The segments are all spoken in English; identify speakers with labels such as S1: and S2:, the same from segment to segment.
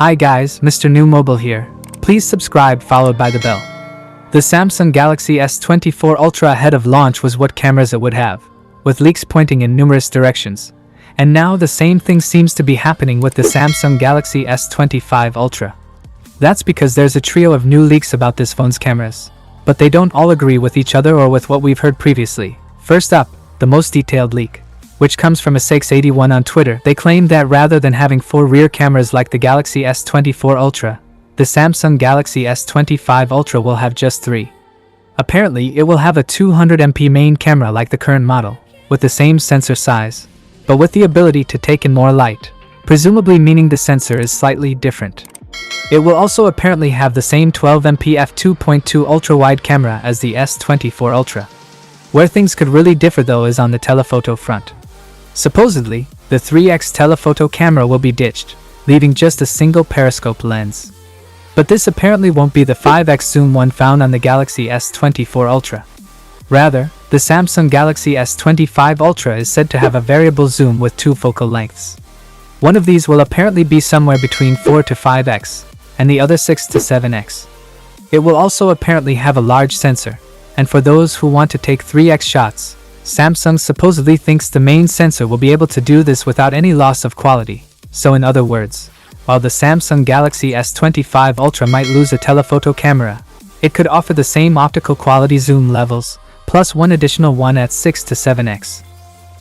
S1: Hi guys, Mrnewmobile here. Please subscribe followed by the bell. The Samsung Galaxy S24 Ultra ahead of launch was what cameras it would have, with leaks pointing in numerous directions. And now the same thing seems to be happening with the Samsung Galaxy S25 Ultra. That's because there's a trio of new leaks about this phone's cameras. But they don't all agree with each other or with what we've heard previously. First up, the most detailed leak, which comes from a681 on Twitter. They claim that rather than having 4 rear cameras like the Galaxy S24 Ultra, the Samsung Galaxy S25 Ultra will have just 3. Apparently, it will have a 200MP main camera like the current model, with the same sensor size, but with the ability to take in more light, presumably meaning the sensor is slightly different. It will also apparently have the same 12MP f2.2 ultra-wide camera as the S24 Ultra. Where things could really differ though is on the telephoto front. Supposedly, the 3x telephoto camera will be ditched, leaving just a single periscope lens. But this apparently won't be the 5x zoom one found on the Galaxy S24 Ultra. Rather, the Samsung Galaxy S25 Ultra is said to have a variable zoom with 2 focal lengths. One of these will apparently be somewhere between 4 to 5x, and the other 6 to 7x. It will also apparently have a large sensor, and for those who want to take 3x shots, Samsung supposedly thinks the main sensor will be able to do this without any loss of quality. So in other words, while the Samsung Galaxy S25 Ultra might lose a telephoto camera, it could offer the same optical quality zoom levels, plus one additional one at 6 to 7x.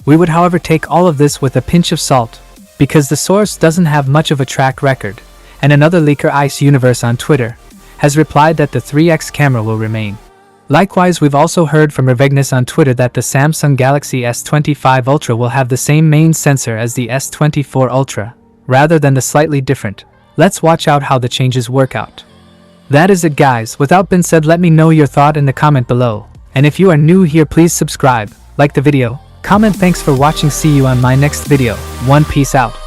S1: We would however take all of this with a pinch of salt, because the source doesn't have much of a track record, and another leaker Ice Universe on Twitter has replied that the 3x camera will remain. Likewise, we've also heard from Mrnewmobile on Twitter that the Samsung Galaxy S25 Ultra will have the same main sensor as the S24 Ultra, rather than the slightly different. Let's watch out how the changes work out. That is it guys, without being said, let me know your thought in the comment below. And if you are new here, please subscribe, like the video, comment. Thanks for watching, see you on my next video. Peace out.